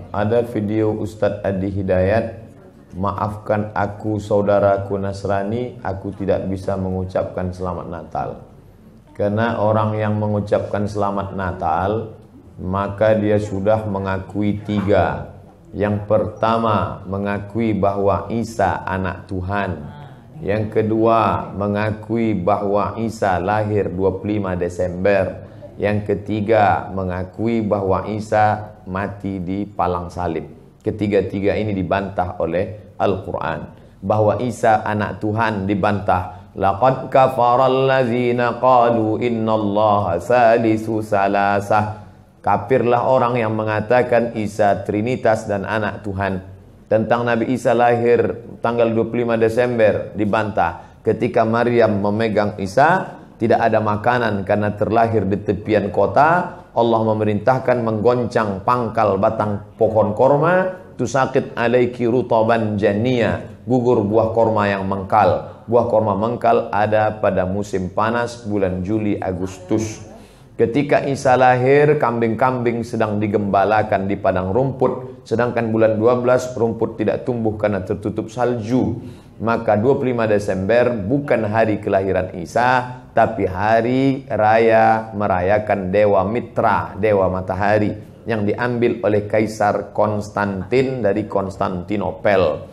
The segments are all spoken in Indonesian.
Ada video Ustadz Adi Hidayat, maafkan aku saudaraku Nasrani, aku tidak bisa mengucapkan selamat Natal. Karena orang yang mengucapkan selamat Natal, maka dia sudah mengakui tiga. Yang pertama, mengakui bahwa Isa anak Tuhan. Yang kedua, mengakui bahwa Isa lahir 25 Desember. Yang ketiga, mengakui bahwa Isa mati di palang salib. Ketiga-tiga ini dibantah oleh Al-Quran. Bahwa Isa anak Tuhan dibantah. Laqad kafaral ladzina qalu innallaha salisu salasah. Kafirlah orang yang mengatakan Isa Trinitas dan anak Tuhan. Tentang Nabi Isa lahir tanggal 25 Desember dibantah. Ketika Maryam memegang Isa, tidak ada makanan karena terlahir di tepian kota. Allah memerintahkan menggoncang pangkal batang pohon korma. Tusakit alaiki rutaban jania, gugur buah korma yang mengkal. Buah korma mengkal ada pada musim panas bulan Juli Agustus. Ketika Isa lahir, kambing-kambing sedang digembalakan di padang rumput. Sedangkan bulan 12 rumput tidak tumbuh karena tertutup salju. Maka 25 Desember bukan hari kelahiran Isa, tapi hari raya merayakan Dewa Mitra, Dewa Matahari, yang diambil oleh Kaisar Konstantin dari Konstantinopel.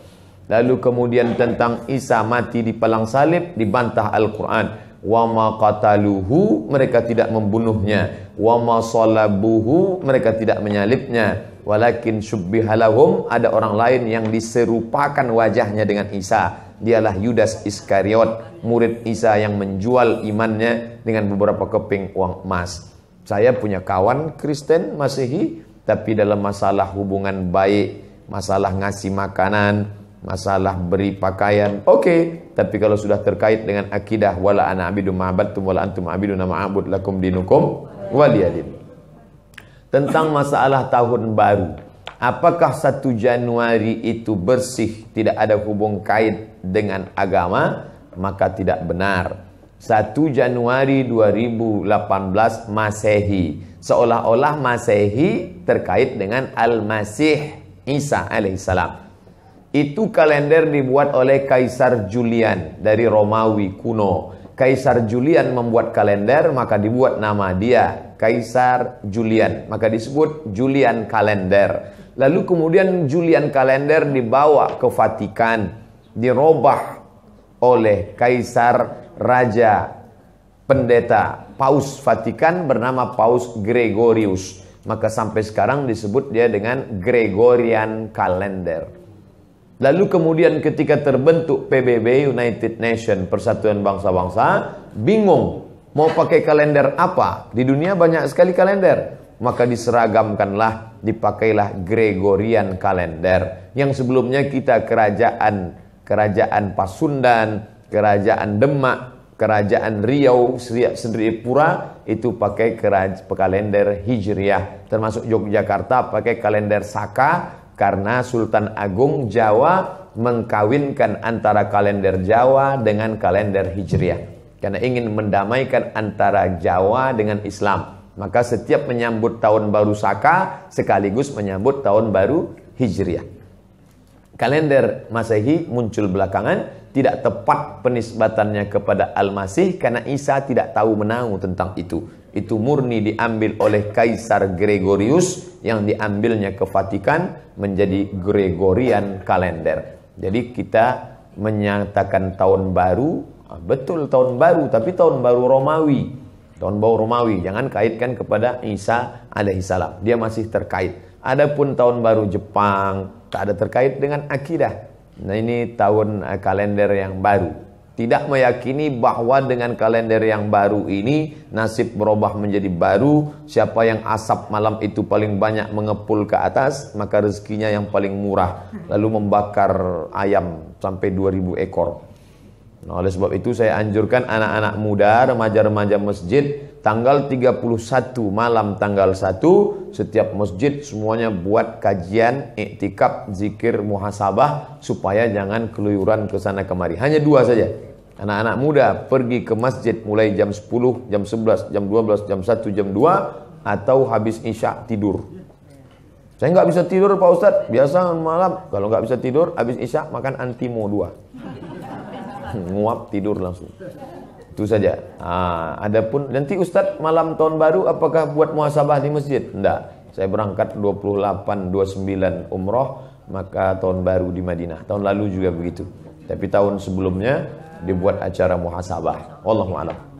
Lalu kemudian tentang Isa mati di palang salib dibantah Al-Quran. Wa ma qataluhu, mereka tidak membunuhnya. Wa ma salabuhu, mereka tidak menyalibnya. Walakin syubbihalahum, ada orang lain yang diserupakan wajahnya dengan Isa. Dialah Yudas Iskariot, murid Isa yang menjual imannya dengan beberapa keping uang emas. Saya punya kawan Kristen Masehi, tapi dalam masalah hubungan baik, masalah ngasih makanan, masalah beri pakaian, oke. Tapi kalau sudah terkait dengan akidah, wala ana abidu ma'abadtum wala antum abiduna ma'abud lakum dinukum waliyadin. Tentang masalah tahun baru, apakah 1 Januari itu bersih, tidak ada hubung kait dengan agama? Maka tidak benar. 1 Januari 2018 Masehi, seolah-olah Masehi terkait dengan Al-Masih Isa alaihissalam. Itu kalender dibuat oleh Kaisar Julian dari Romawi kuno. Kaisar Julian membuat kalender, maka dibuat nama dia Kaisar Julian, maka disebut Julian kalender. Lalu kemudian Julian kalender dibawa ke Vatikan, dirobah oleh Kaisar Raja Pendeta Paus Vatikan bernama Paus Gregorius. Maka sampai sekarang disebut dia dengan Gregorian kalender. Lalu kemudian ketika terbentuk PBB, United Nation, Persatuan Bangsa-Bangsa, bingung mau pakai kalender apa? Di dunia banyak sekali kalender. Maka diseragamkanlah, dipakailah Gregorian kalender. Yang sebelumnya kita kerajaan Pasundan, kerajaan Demak, kerajaan Riau, Sendripura itu pakai kalender Hijriah. Termasuk Yogyakarta pakai kalender Saka, karena Sultan Agung Jawa mengkawinkan antara kalender Jawa dengan kalender Hijriah. Karena ingin mendamaikan antara Jawa dengan Islam. Maka setiap menyambut tahun baru Saka sekaligus menyambut tahun baru Hijriah. Kalender Masehi muncul belakangan, tidak tepat penisbatannya kepada Al-Masih karena Isa tidak tahu menahu tentang itu. Itu murni diambil oleh Kaisar Gregorius yang diambilnya ke Vatikan menjadi Gregorian kalender. Jadi kita menyatakan tahun baru, betul tahun baru, tapi tahun baru Romawi. Tahun baru Romawi, jangan kaitkan kepada Isa alaihissalam. Dia masih terkait. Adapun tahun baru Jepang, tak ada terkait dengan akidah. Nah ini tahun kalender yang baru. Tidak meyakini bahwa dengan kalender yang baru ini nasib berubah menjadi baru. Siapa yang asap malam itu paling banyak mengepul ke atas, maka rezekinya yang paling murah. Lalu membakar ayam sampai 2000 ekor. Nah, oleh sebab itu saya anjurkan anak-anak muda, remaja-remaja masjid, tanggal 31 malam tanggal 1 setiap masjid semuanya buat kajian, iktikaf, zikir, muhasabah supaya jangan keluyuran ke sana kemari. Hanya 2 saja. Anak-anak muda pergi ke masjid mulai jam 10, jam 11, jam 12, jam 1, jam 2 atau habis isya tidur. Saya nggak bisa tidur Pak Ustadz. Biasa malam kalau nggak bisa tidur, habis isya makan Antimo 2. Nguap tidur langsung. Itu saja. Adapun nanti Ustadz malam tahun baru apakah buat muhasabah di masjid? Enggak. Saya berangkat 28, 29 umroh, maka tahun baru di Madinah. Tahun lalu juga begitu. Tapi tahun sebelumnya dibuat acara muhasabah. Wallahu a'lam.